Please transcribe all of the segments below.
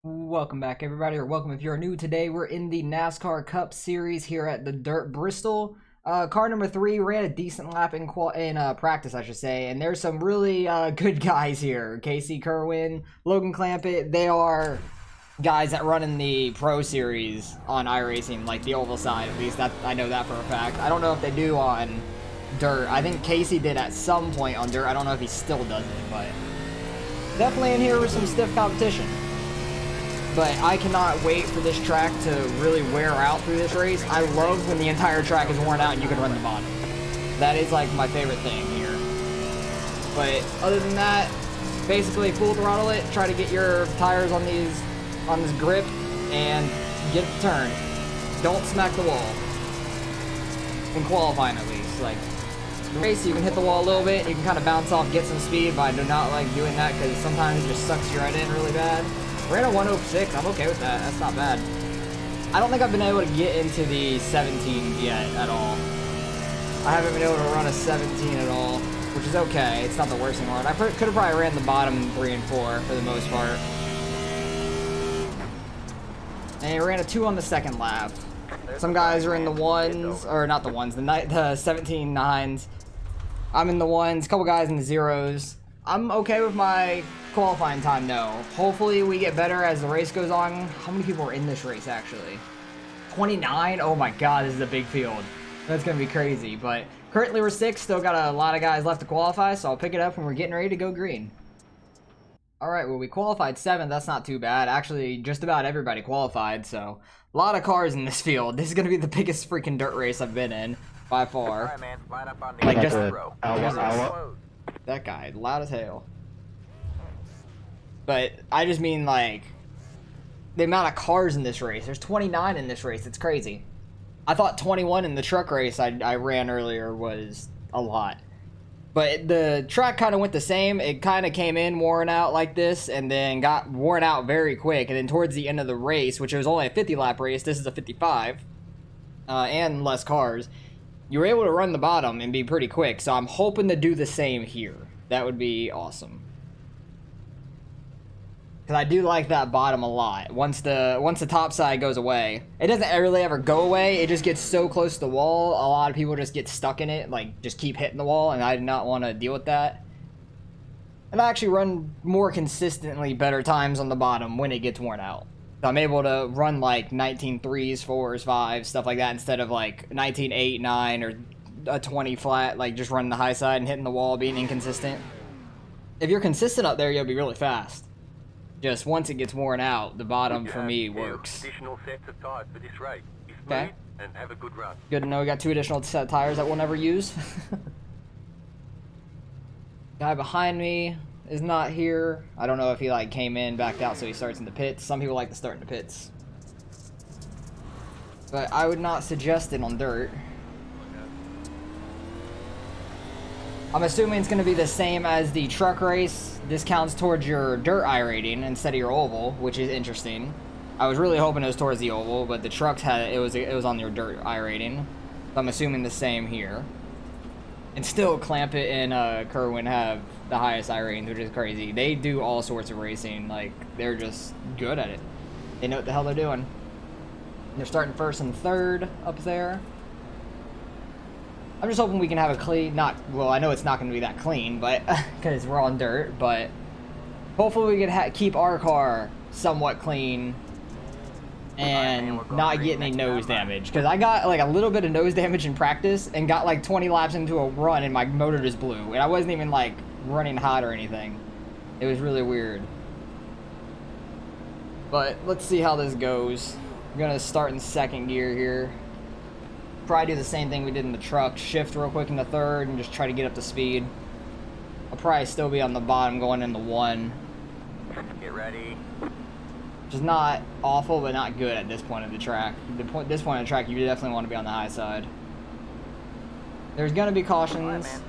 Welcome back, everybody, or welcome if you're new. Today we're in the NASCAR Cup Series here at the Dirt Bristol. Car number 3 ran a decent lap in practice, I should say, and there's some really good guys here. Casey Kerwin, Logan Clampett, they are guys that run in the Pro Series on iRacing, like the oval side, at least. That I know that for a fact. I don't know if they do on Dirt. I think Casey did at some point on Dirt. I don't know if he still does it, but definitely in here with some stiff competition. But I cannot wait for this track to really wear out through this race. I love when the entire track is worn out and you can run the bottom. That is like my favorite thing here. But other than that, basically full throttle it, try to get your tires on this grip and get it to turn. Don't smack the wall. In qualifying at least. Like the race, you can hit the wall a little bit, you can kind of bounce off, get some speed, but I do not like doing that because sometimes it just sucks you right in really bad. We're at a 106. I'm okay with that. That's not bad. I don't think I've been able to get into the 17 yet at all. I haven't been able to run a 17 at all, which is okay. It's not the worst thing in the world. I could have probably ran the bottom 3 and 4 for the most part. And I ran a 2 on the second lap. Some guys are in the 1s, or not the 1s, the 17 9s. I'm in the 1s, a couple guys in the 0s. I'm okay with my qualifying time though. Hopefully we get better as the race goes on. How many people are in this race actually? 29? Oh my god, this is a big field. That's gonna be crazy. But currently we're 6, still got a lot of guys left to qualify, so I'll pick it up when we're getting ready to go green. Alright, well we qualified 7th, that's not too bad. Actually, just about everybody qualified, so a lot of cars in this field. This is gonna be the biggest freaking dirt race I've been in, by far. Alright, man, line up on the like just that guy, loud as hell. But I just mean like the amount of cars in this race. There's 29 in this race. It's crazy. I thought 21 in the truck race I ran earlier was a lot. But the track kind of went the same. It kind of came in worn out like this and then got worn out very quick. And then towards the end of the race, which was only a 50 lap race, this is a 55 and less cars. You were able to run the bottom and be pretty quick. So I'm hoping to do the same here. That would be awesome. Because I do like that bottom a lot. Once the top side goes away, it doesn't really ever go away. It just gets so close to the wall. A lot of people just get stuck in it, like just keep hitting the wall, and I do not want to deal with that. And I actually run more consistently better times on the bottom when it gets worn out. So I'm able to run like 19 3s, 4s, 5s, stuff like that, instead of like 19 8, 9, or a 20 flat, like just running the high side and hitting the wall, being inconsistent. If you're consistent up there, you'll be really fast. Just once it gets worn out, the bottom for me works. Additional sets of tires for this race. Be smooth Okay. and have a good run. Good to know we got 2 additional set of tires that we'll never use. Guy behind me is not here. I don't know if he like came in, backed out, so he starts in the pits. Some people like to start in the pits. But I would not suggest it on dirt. I'm assuming it's going to be the same as the truck race. This counts towards your dirt iRating instead of your oval, which is interesting. I was really hoping it was towards the oval, but the trucks had it was on your dirt iRating. So I'm assuming the same here. And still, Clampett and Kerwin have the highest iRatings, which is crazy. They do all sorts of racing. Like, they're just good at it. They know what the hell they're doing. They're starting 1st and 3rd up there. I'm just hoping we can have a clean, well, I know it's not going to be that clean, but because we're on dirt, but hopefully we can keep our car somewhat clean and not get any nose damage. Because I got like a little bit of nose damage in practice and got like 20 laps into a run and my motor just blew. And I wasn't even like running hot or anything. It was really weird. But let's see how this goes. I'm going to start in 2nd gear here. Probably do the same thing we did in the truck. Shift real quick in the 3rd and just try to get up to speed. I'll probably still be on the bottom going in the 1. Get ready. Which is not awful, but not good at this point of the track. This point of the track, you definitely want to be on the high side. There's going to be cautions. Right, man.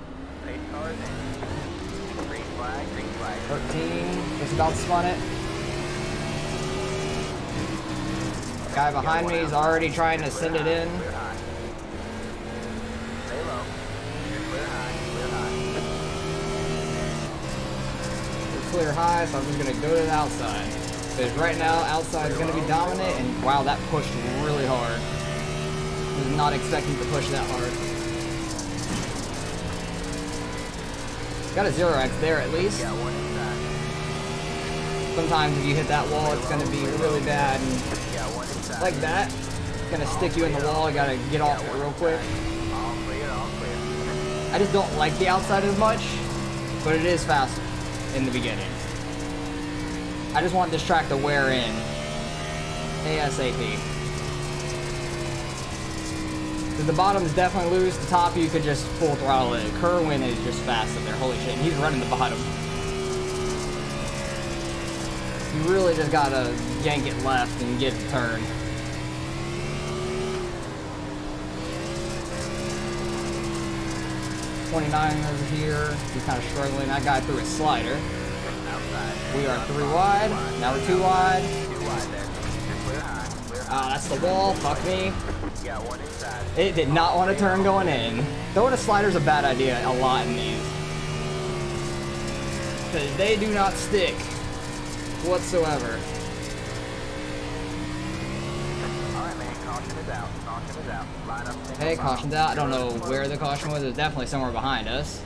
Pace cars in. Green flag, green flag. 13, just about to spun it. Guy behind me is already trying to send it in. Clear high. Stay low. Clear high, clear high. Clear high, so I'm just going to go to the outside. Because right now, outside is going to be dominant, and wow, that pushed really hard. I was not expecting to push that hard. Got a 0x there at least. Yeah, one inside. Sometimes if you hit that wall, it's going to be really bad, and Yeah, one inside. like that, it's going to stick you in the wall. You got to get off it real quick. All clear, all clear. I just don't like the outside as much, but it is faster in the beginning. I just want this track to wear in ASAP. So the bottom is definitely loose. The top you could just full throttle it. Kerwin is just fast up there. Holy shit, and he's running the bottom. You really just gotta yank it left and get the turn. '29 over here. He's kind of struggling. That guy threw a slider. Outside. We are 3 wide. Now we're 2 wide. 2 wide there. Clear high. Clear high. Ah, that's the wall. Fuck me. Yeah, one inside. It did not want to turn going in. Throwing a slider is a bad idea a lot in these. Because they do not stick whatsoever. Alright, man. Caution is out. Caution is out. Line up. Hey, caution's out. I don't know where the caution was. It was definitely somewhere behind us.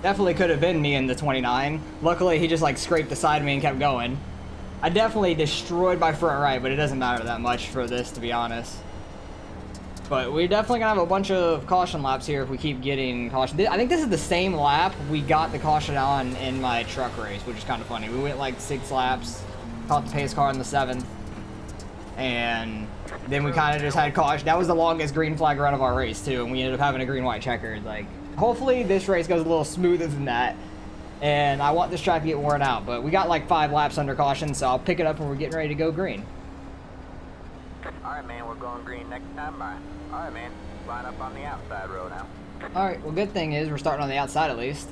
Definitely could have been me in the 29. Luckily, he just like scraped the side of me and kept going. I definitely destroyed my front right, but it doesn't matter that much for this, to be honest. But we're definitely gonna have a bunch of caution laps here if we keep getting caution. I think this is the same lap we got the caution on in my truck race, which is kind of funny. We went like 6 laps, caught the pace car in the 7th, and then we kind of just had caution. That was the longest green flag run of our race too, and we ended up having a green-white checkered. Like, hopefully this race goes a little smoother than that. And I want this track to get worn out, but we got like 5 laps under caution, so I'll pick it up when we're getting ready to go green. Alright, man. We're going green next time by. Alright, man. Line up on the outside row now. Alright, well, good thing is we're starting on the outside at least.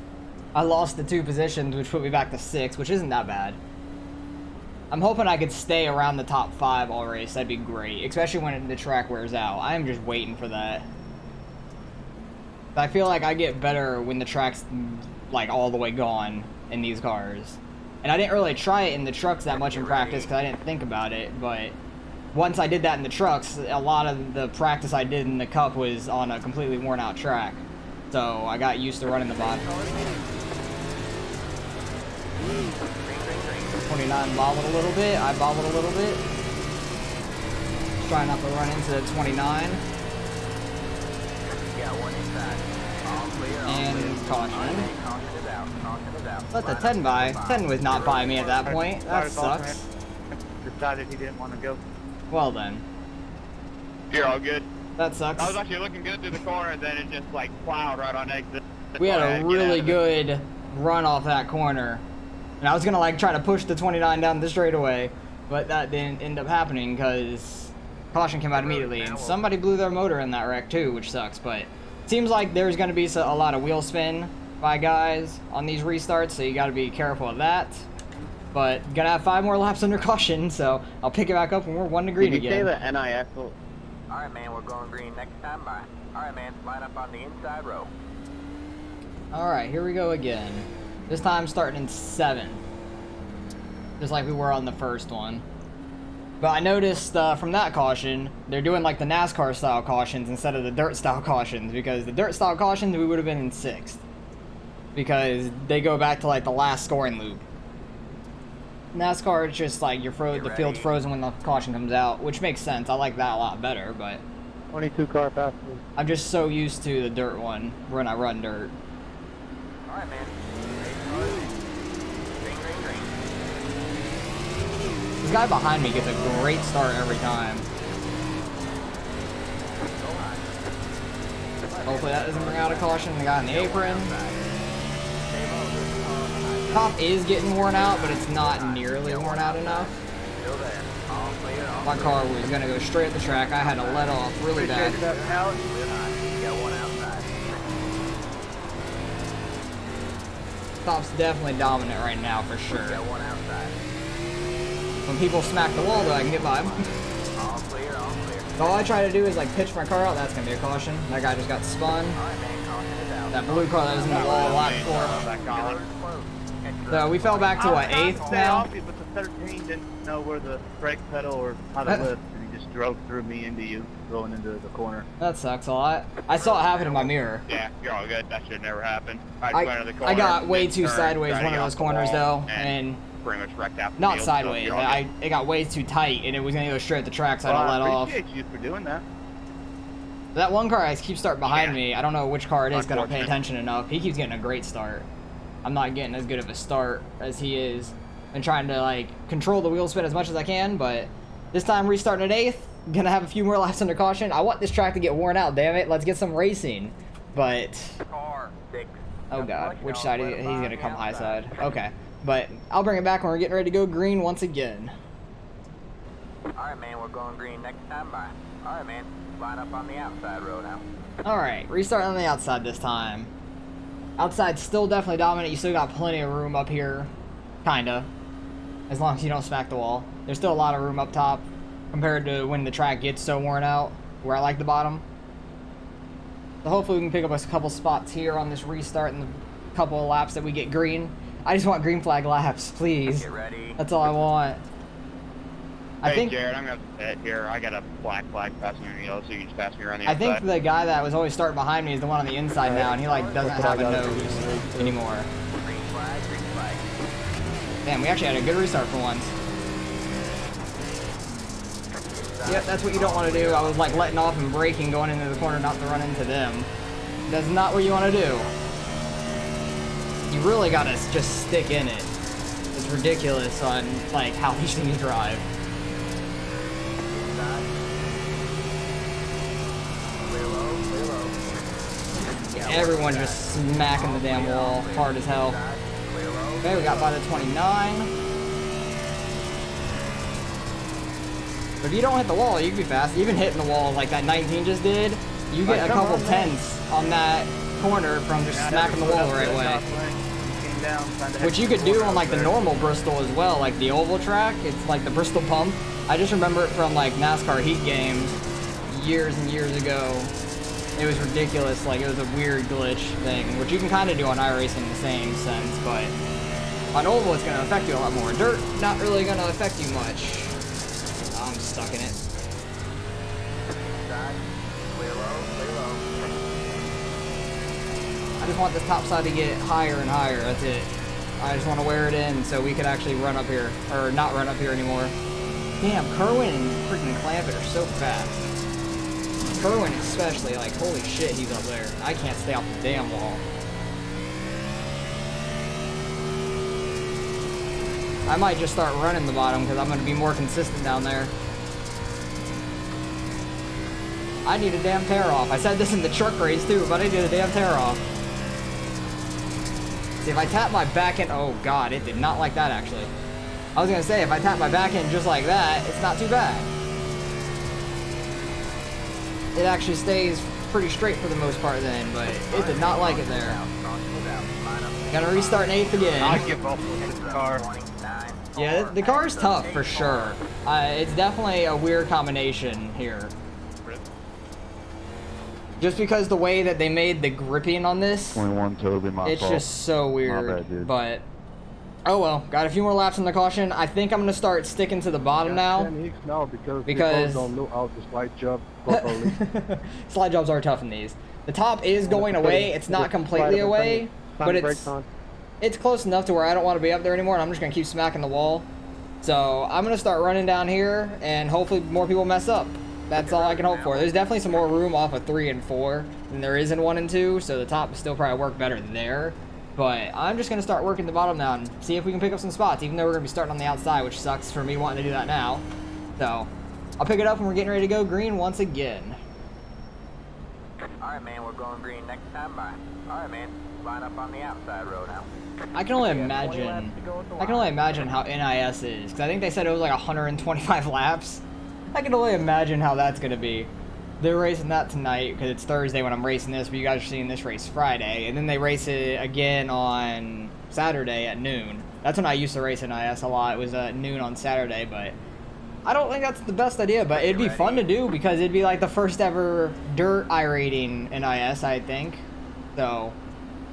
I lost the 2 positions, which put me back to 6, which isn't that bad. I'm hoping I could stay around the top 5 all race. That'd be great, especially when the track wears out. I am just waiting for that. I feel like I get better when the track's like all the way gone in these cars. And I didn't really try it in the trucks that much in practice because I didn't think about it, but once I did that in the trucks, a lot of the practice I did in the Cup was on a completely worn out track. So I got used to running the bottom. 29 bobbled a little bit, I bobbled a little bit. Try not to run into the 29. Yeah, one inside. All clear, all And clear. caution. Alright, man. Caution is out. Caution is out. Let the Line 10 up by. next to 10 was not by me at that point. That sucks. Decided he didn't want to go. Well then. You're all good. That sucks. I was actually looking good through the corner, and then it just like plowed right on exit. We had Before I a to get out really of it. good run off that corner. And I was gonna like try to push the 29 down the straightaway, but that didn't end up happening because caution came out immediately. And somebody blew their motor in that wreck too, which sucks. But it seems like there's gonna be a lot of wheel spin by guys on these restarts, so you gotta be careful of that. But gonna have 5 more laps under caution, so I'll pick it back up when we're 1 to green Did you say again. the NIS? Alright, man. We're going green next time by. Alright, man. Line up on the inside row. Alright, here we go again. This time starting in 7. Just like we were on the first one. But I noticed from that caution, they're doing like the NASCAR style cautions instead of the dirt style cautions, because the dirt style cautions we would have been in 6th. Because they go back to like the last scoring loop. NASCAR, it's just like the field's frozen when the caution comes out, which makes sense. I like that a lot better, but 22 car passes. I'm just so used to the dirt one when I run dirt. Alright, man. Green, green, green. This guy behind me gets a great start every time. Go high. Hopefully that doesn't bring out a caution. The guy in the apron. Stay low. Top is getting worn out, but it's not nearly worn out enough. Still there. All clear, all My car was gonna go straight at the track. I had to let off really bad. clear high. Got one outside. Top's definitely dominant right now for sure. Got one outside. When people smack the wall though, I can get by them. All clear, all clear. All I try to do is like pitch my car out. That's gonna be a caution. That guy just got spun. Alright, man. Caution is out. That blue car that was in the wall a lot before. That collar. Doors closed. Catch the So we fell back to what, 8th now? Off you, but the 13 didn't know where the brake pedal or how to lift, and he just drove through me into you, going into the corner. That sucks a lot. I saw it happen in my mirror. Yeah, you're all good. That should never happen. I went into the corner. I got way didn't too turn, sideways tried to one of get those off the corners wall, though, and pretty much wrecked out the not field, sideways. so you're all good. It got way too tight, and it was gonna go straight at the track, so I Well, let off. I appreciate you for doing that. That one car I keeps starting behind Yeah. me. I don't know which car it is, 'cause I don't pay Unfortunate. attention enough. He keeps getting a great start. I'm not getting as good of a start as he is. Been trying to like control the wheel spin as much as I can, but this time restarting at 8th. Gonna have a few more laps under caution. I want this track to get worn out. Damn it, let's get some racing. But Car 6. oh god, which side? He's gonna come high outside. side. Okay, but I'll bring it back when we're getting ready to go green once again. Alright, man, we're going green next time by. Alright, man, line up on the outside road now. Alright, restarting on the outside this time. Outside's still definitely dominant. You still got plenty of room up here. Kinda. As long as you don't smack the wall. There's still a lot of room up top compared to when the track gets so worn out, where I like the bottom. So hopefully we can pick up a couple spots here on this restart and the couple of laps that we get green. I just want green flag laps, please. Get ready. That's all I want. I Hey, think Jared, I'm gonna sit here. I got a black flag passing your yellow, so you can just pass me around the I outside. think the guy that was always starting behind me is the one on the inside now, and he like doesn't have a nose anymore. Green flag, green flag. Damn, we actually had a good restart for once. Yep, that's what you don't want to do. I was like letting off and braking going into the corner not to run into them. That's not what you want to do. You really gotta just stick in it. It's ridiculous on like how these things drive. Inside. Clear low, clear low. Yeah, Everyone just smacking the damn wall hard as hell. inside, clear low. Okay, we got by the 29. But if you don't hit the wall, you can be fast. Even hitting the wall like that 19 just did, you get a couple tenths on that corner from just smacking the wall the right way. Which you could do on like the normal Bristol as well, like the oval track. It's like the Bristol pump. I just remember it from like NASCAR heat games years and years ago. It was ridiculous. Like it was a weird glitch thing, which you can kind of do on iRacing in the same sense, but on oval it's going to affect you a lot more. Dirt, not really going to affect you much. I'm stuck in it. Inside, clear low, clear low. I just want this top side to get higher and higher. That's it. I just want to wear it in so we could actually run up here, or not run up here anymore. Damn, Kerwin and freaking Clampett are so fast. Kerwin especially, like, holy shit, he's up there. I can't stay off the damn wall. I might just start running the bottom because I'm going to be more consistent down there. I need a damn tear off. I said this in the truck race too, but I need a damn tear off. See, if I tap my back end, oh god, it did not like that actually. I was gonna say, if I tap my back end just like that, it's not too bad. It actually stays pretty straight for the most part then, but it did not like it there. Gotta restart in 8th again. I give up with this car. 29. Yeah, the car's tough for sure. It's definitely a weird combination here. Just because the way that they made the gripping on this, 21 totally my it's fault. just so weird. bad, dude. But oh well, got a few more laps in the caution. I think I'm gonna start sticking to the bottom now. No, because Because- don't look out the slide job properly. Slide jobs are tough in these. The top is going away. It's not completely away, but it's close enough to where I don't want to be up there anymore, and I'm just gonna keep smacking the wall. So I'm gonna start running down here, and hopefully more people mess up. That's all I can hope for. There's definitely some more room off of 3 and 4 than there is in 1 and 2, so the top will still probably work better there. But I'm just gonna start working the bottom now and see if we can pick up some spots, even though we're gonna be starting on the outside, which sucks for me wanting to do that now. So I'll pick it up when we're getting ready to go green once again. Alright, man, we're going green next time by. Alright, man, line up on the outside road now. I can only Yeah, 20 laps imagine. to go at the I can only line. imagine how NIS is, because I think they said it was like 125 laps. I can only imagine how that's gonna be. They're racing that tonight because it's Thursday when I'm racing this, but you guys are seeing this race Friday, and then they race it again on Saturday at noon. That's when I used to race NIS a lot. It was at noon on Saturday, but I don't think that's the best idea. But it'd be fun to do because it'd be like the first ever dirt iRating NIS, I think. So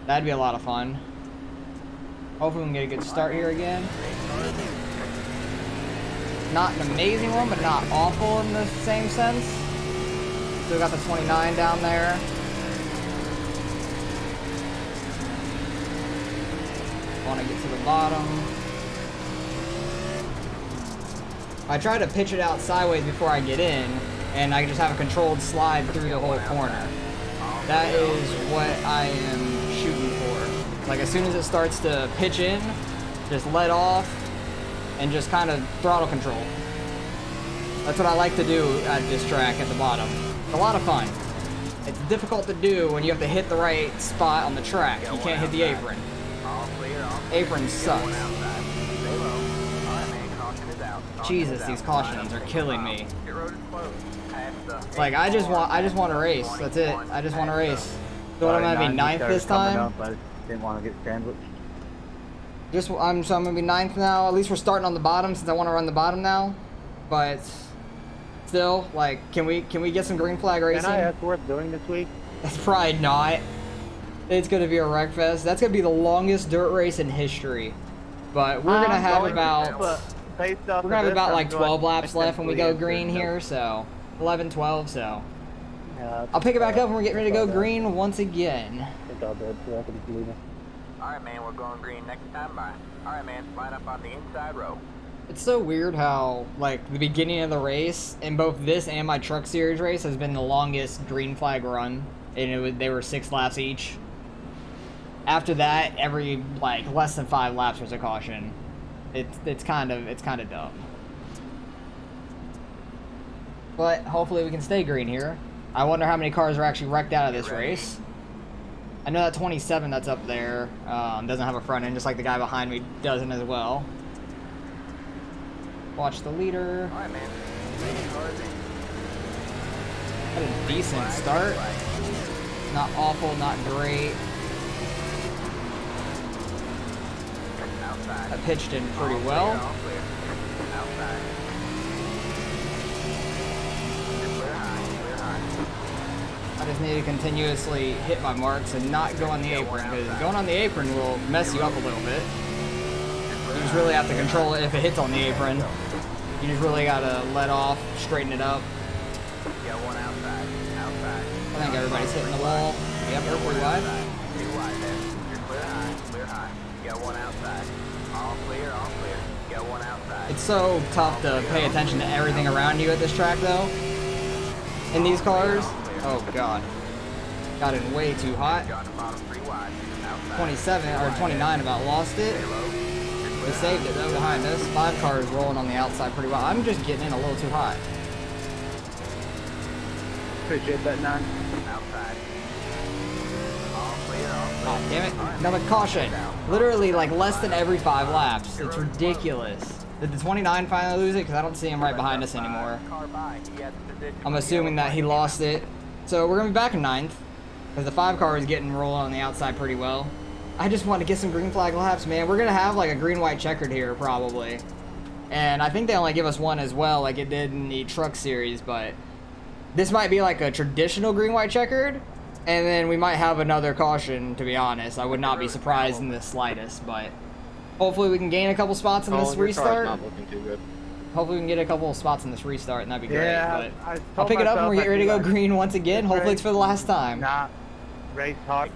that'd be a lot of fun. Hopefully we can get a good start here again. Not an amazing one, but not awful in the same sense. Still got the 29 down there. Want to get to the bottom. I try to pitch it out sideways before I get in, and I just have a controlled slide through the whole corner. That is what I am shooting for. Like as soon as it starts to pitch in, just let off and just kind of throttle control. That's what I like to do at this track at the bottom. It's a lot of fun. It's difficult to do when you have to hit the right spot on the track. You can't hit the apron. Apron sucks. Jesus, these cautions are killing me. Like I just want to race. That's it. I just want to race. So what, I'm gonna be ninth this time? I didn't want to get sandwiched. So I'm gonna be ninth now. At least we're starting on the bottom since I want to run the bottom now. But still, like, can we get some green flag racing? Can I ask worth doing this week? That's probably not. It's gonna be a wreck fest. That's gonna be the longest dirt race in history. But we're gonna have about like 12 laps left when we go green here. So 11, 12. So I'll pick it back up when we're getting ready to go green once again. Alright, man, we're going green next time by. Alright, man, line up on the inside row. It's so weird how, like, the beginning of the race, in both this and my Truck Series race, has been the longest green flag run. And they were 6 laps each. After that, every, like, less than 5 laps was a caution. It's kind of dumb. But hopefully we can stay green here. I wonder how many cars are actually wrecked out of this race. I know that 27 that's up there doesn't have a front end, just like the guy behind me doesn't as well. Watch the leader. Alright, man. Had a decent start. Not awful, not great. I pitched in pretty well. I just need to continuously hit my marks and not go on the apron, because going on the apron will mess you up a little bit. You just really have to control it if it hits on the apron. You just really gotta let off, straighten it up. I think everybody's hitting the wall. Yep, they're pretty wide. It's so tough to pay attention to everything around you at this track, though. In these cars, oh god, got it way too hot. 27 or 29 about lost it. We saved it though behind us. 5 cars rolling on the outside pretty well. I'm just getting in a little too hot. Appreciate that, 9. God damn it. Another caution. Literally like less than every 5 laps. It's ridiculous. Did the 29 finally lose it? Because I don't see him right behind us anymore. I'm assuming that he lost it. So we're going to be back in 9th. Because the 5 car is getting rolling on the outside pretty well. I just want to get some green flag laps, man. We're going to have like a green-white checkered here, probably. And I think they only give us one as well, like it did in the Truck Series. But this might be like a traditional green-white checkered. And then we might have another caution, to be honest. I would not be surprised in the slightest, but hopefully we can gain a couple spots in this restart. Not looking too good. Hopefully we can get a couple of spots in this restart, and that'd be great. Yeah, But I'll pick it up when we get ready to go green once again. Hopefully it's for the last time. Not race hard.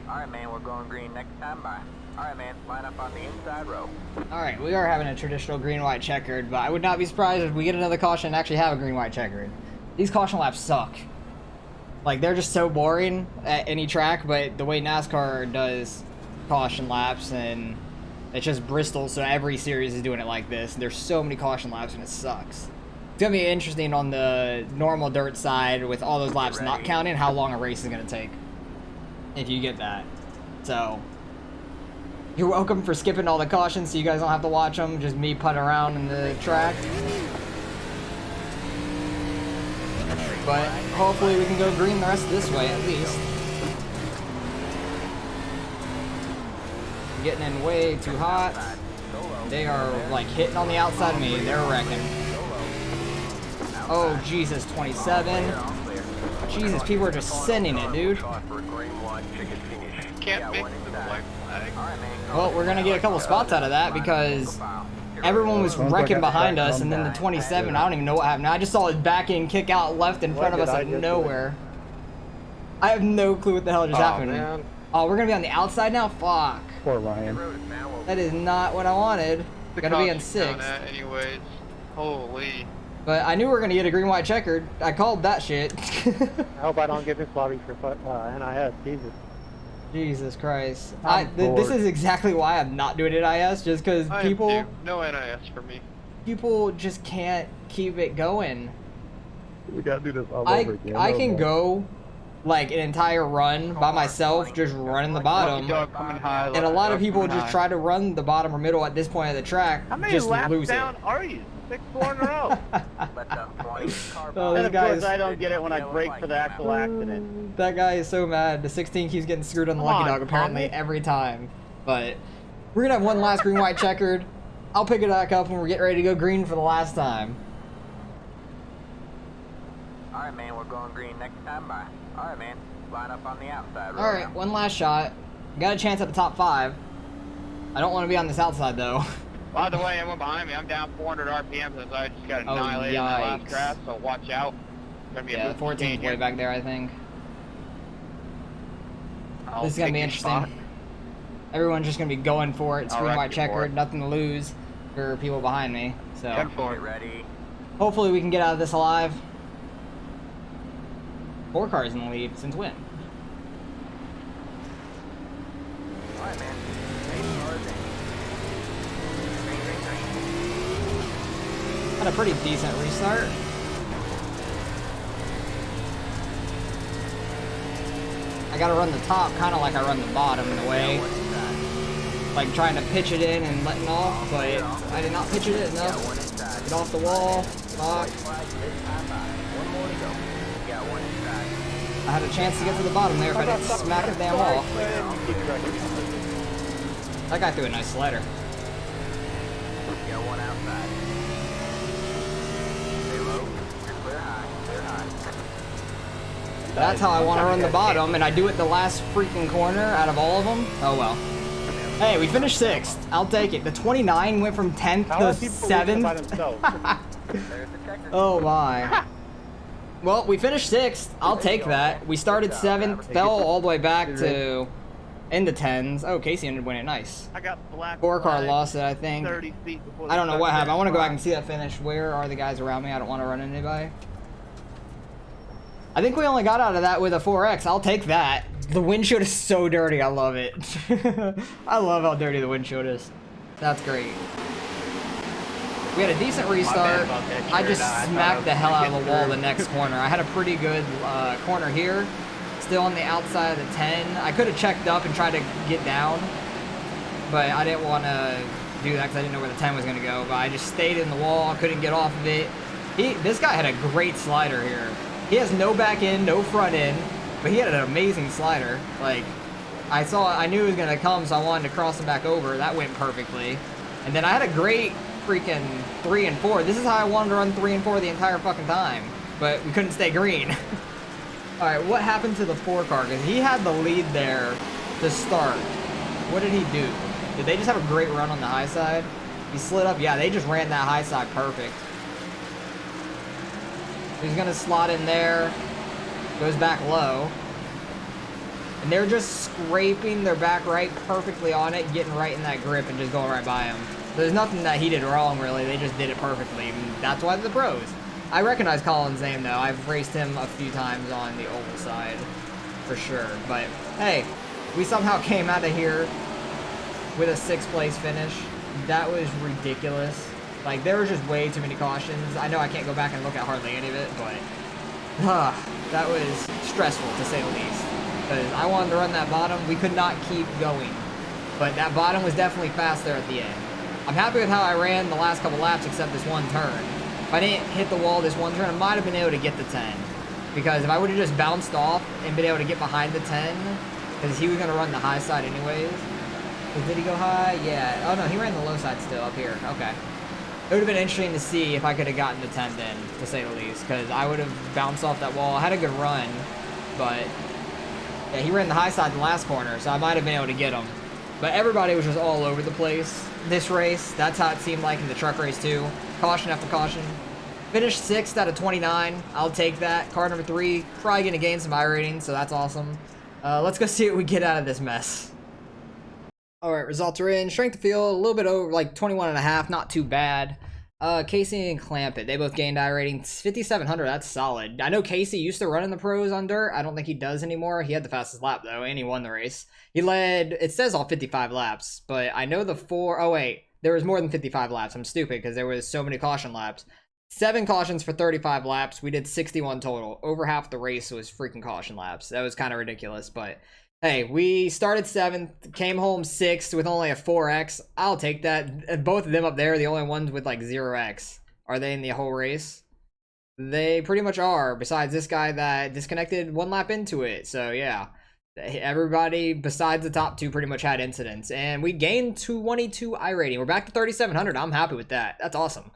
Alright, man, we're going green next time by. Alright, man, line up on the inside row. Alright, we are having a traditional green-white checkered, but I would not be surprised if we get another caution and actually have a green-white checkered. These caution laps suck. Like, they're just so boring at any track, but the way NASCAR does caution laps, and it's just Bristol, so every series is doing it like this. There's so many caution laps, and it sucks. It's going to be interesting on the normal dirt side with all those laps not counting, how long a race is going to take, if you get that. So, you're welcome for skipping all the cautions so you guys don't have to watch them, just me putting around in the track. But hopefully we can go green the rest of this way at least. I'm getting in way too hot. They are like hitting on the outside of me. They're wrecking. Oh Jesus, 27. Jesus, people are just sending it, dude. can't Yeah, make one it to the inside. white flag. All right, man. Well, we're gonna get a couple spots out of that because everyone was Sounds like wrecking I behind forgot us, and then the number. 27, I don't even know what happened. I just saw it back in, kick out left in front of did us I out of just do? nowhere. I have no clue what the hell just Oh, happened. man. Oh, we're gonna be on the outside now? Fuck. Poor Ryan. That is not what I wanted. The Gonna be in caution's down 6th. at anyways. Holy. But I knew we were gonna get a green, white, checkered. I called that shit. I hope I don't get this lobby for NIS. Jesus. Jesus Christ. I'm This bored. is exactly why I'm not doing it IS, just because I am people too. No NIS for me. just can't keep it going. We gotta do this all I over again. I Oh, can man. go like an entire run by myself, just running the bottom. Dog coming high. And a lot of dog people coming just high. try to run the bottom or middle at this point of the track, How many just laps lose down are you? 6 4 in a row. Oh, And this of guy course, is, I don't get it when I brake for the actual accident. that guy is so mad. The 16 keeps getting screwed on the Come lucky on, dog apparently Tommy. every time. But we're gonna have one last green, white, checkered. I'll pick it back up when we're getting ready to go green for the last time. All right, man. We're going green next time by. All right, man. Line up on the outside. All right, one last shot. Got a chance at the top 5. I don't want to be on this outside though. By the way, anyone behind me, I'm down 400 RPM as I just got Oh, annihilated in that last yikes. crash, so watch out. Gonna be Yeah, a the 14's way back there, I think. This is gonna be interesting. Everyone's just gonna be going for it. It's I'll green, wreck white, you for checkered, it. nothing to lose for people behind me. So Come for Get it. ready. hopefully we can get out of this alive. 4 cars in the lead since when? All right, man. 8 cars in. Green, green, green. Had a pretty decent restart. I gotta run the top kind of like I run the bottom in a way. One inside. Like trying to pitch it in and letting off, but I did not pitch it Yeah, enough. one inside. Get off the wall. Fuck. Flag this time by. One more to go. Yeah, one inside. I had a chance to get to the bottom there if I didn't smack the damn wall. That guy threw a nice slider. Yeah, one outside. Stay low. Clear high. Clear high. That's how I want to run the bottom, and I do it the last freaking corner out of all of them. Oh well. Hey, we finished 6th. I'll take it. The 29 went from 10th How to are people losing by 7th. themselves? There's the checker. Oh my. Well, we finished 6th. I'll take that. We started 7th, fell all the way back to in the 10s. Oh, Casey ended up winning. Nice. I got black 4-car flag lost it, I think. 30 feet before I don't know the what start happened. I want to go finish back and see that finish. Where are the guys around me? I don't want to run into anybody. I think we only got out of that with a 4X. I'll take that. The windshield is so dirty. I love it. I love how dirty the windshield is. That's great. We had a decent restart. about that I shirt. just I thought I smacked was the hell out gonna of the get wall through. the next corner. I had a pretty good corner here. Still on the outside of the 10. I could have checked up and tried to get down, but I didn't want to do that because I didn't know where the 10 was going to go. But I just stayed in the wall. Couldn't get off of it. This guy had a great slider here. He has no back end, no front end, but he had an amazing slider. Like, I knew it was going to come, so I wanted to cross him back over. That went perfectly. And then I had a great freaking 3 and 4. This is how I wanted to run 3 and 4 the entire fucking time, but we couldn't stay green. All right, what happened to the 4-car? Because he had the lead there to start. What did he do? Did they just have a great run on the high side? He slid up. Yeah, they just ran that high side perfect. He's gonna slot in there. Goes back low. And they're just scraping their back right perfectly on it, getting right in that grip and just going right by him. There's nothing that he did wrong, really. They just did it perfectly. And that's why they're the pros. I recognize Colin's name, though. I've raced him a few times on the oval side, for sure. But, hey, we somehow came out of here with a 6th place finish. That was ridiculous. Like, there were just way too many cautions. I know I can't go back and look at hardly any of it, but that was stressful, to say the least. Because I wanted to run that bottom. We could not keep going. But that bottom was definitely fast there at the end. I'm happy with how I ran the last couple laps, except this one turn. If I didn't hit the wall this one turn, I might have been able to get the 10. Because if I would have just bounced off and been able to get behind the 10, because he was going to run the high side anyways. Did he go high? Yeah. Oh, no, he ran the low side still up here. Okay. It would have been interesting to see if I could have gotten the 10 then, to say the least, because I would have bounced off that wall. I had a good run, but Yeah, he ran the high side in the last corner, so I might have been able to get him. But everybody was just all over the place this race. That's how it seemed like in the truck race too. Caution after caution. Finished 6th out of 29. I'll take that. Car number 3, probably going to gain some iRating, so that's awesome. Let's go see what we get out of this mess. All right, results are in. Strength of field, a little bit over, like 21.5, not too bad. Casey and Clampett, they both gained iRating. 5,700, that's solid. I know Casey used to run in the pros on dirt. I don't think he does anymore. He had the fastest lap, though, and he won the race. He led, it says all 55 laps, but I know the 4, oh wait, there was more than 55 laps. I'm stupid because there was so many caution laps. 7 cautions for 35 laps. We did 61 total. Over half the race was freaking caution laps. That was kind of ridiculous, but hey, we started 7th, came home 6th with only a 4x. I'll take that. Both of them up there are the only ones with like 0x. Are they in the whole race? They pretty much are, besides this guy that disconnected 1 lap into it. So yeah, everybody besides the top 2 pretty much had incidents. And we gained 222 iRating. We're back to 3,700. I'm happy with that. That's awesome.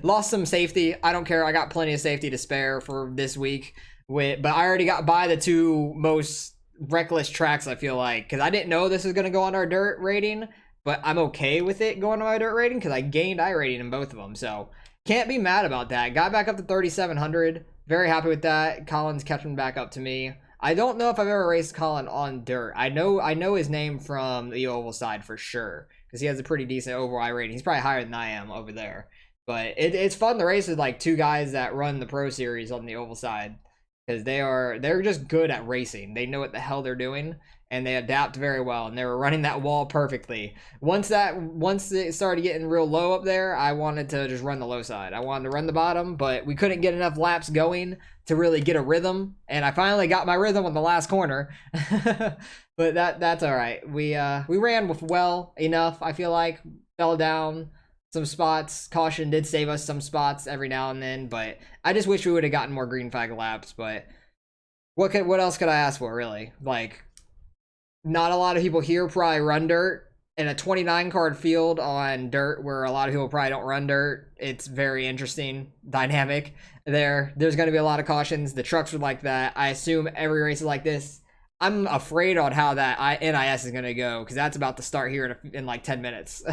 Lost some safety. I don't care. I got plenty of safety to spare for this week. But I already got by the 2 most reckless tracks, I feel like, because I didn't know this was going to go on our dirt rating, but I'm okay with it going on my dirt rating because I gained iRating in both of them. So can't be mad about that. Got back up to 3,700. Very happy with that. Colin's catching back up to me. I don't know if I've ever raced Colin on dirt. I know his name from the oval side for sure because he has a pretty decent oval iRating. He's probably higher than I am over there. But it's fun to race with like 2 guys that run the pro series on the oval side because they're just good at racing. They know what the hell they're doing and they adapt very well, and they were running that wall perfectly. Once it started getting real low up there, I wanted to just run the low side. I wanted to run the bottom, but we couldn't get enough laps going to really get a rhythm, and I finally got my rhythm on the last corner. But that's all right. We ran with well enough, I feel like. Fell down some spots. Caution did save us some spots every now and then, but I just wish we would have gotten more green flag laps. But what else could I ask for, really? Like, not a lot of people here probably run dirt. In a 29 card field on dirt where a lot of people probably don't run dirt, it's very interesting dynamic there. There's going to be a lot of cautions. The trucks are like that. I assume every race is like this. I'm afraid on how that NIS is going to go because that's about to start here in like 10 minutes.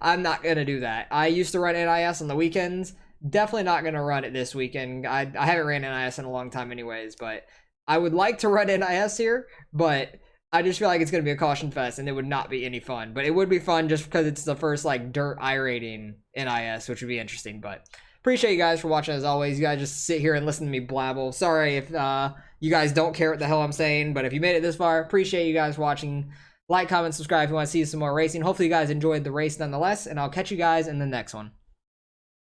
I'm not going to do that. I used to run NIS on the weekends. Definitely not going to run it this weekend. I haven't ran NIS in a long time anyways, but I would like to run NIS here, but I just feel like it's going to be a caution fest and it would not be any fun. But it would be fun just because it's the first like dirt iRating NIS, which would be interesting. But appreciate you guys for watching as always. You guys just sit here and listen to me blabble. Sorry if you guys don't care what the hell I'm saying, but if you made it this far, appreciate you guys watching. Like, comment, subscribe if you want to see some more racing. Hopefully you guys enjoyed the race nonetheless, and I'll catch you guys in the next one.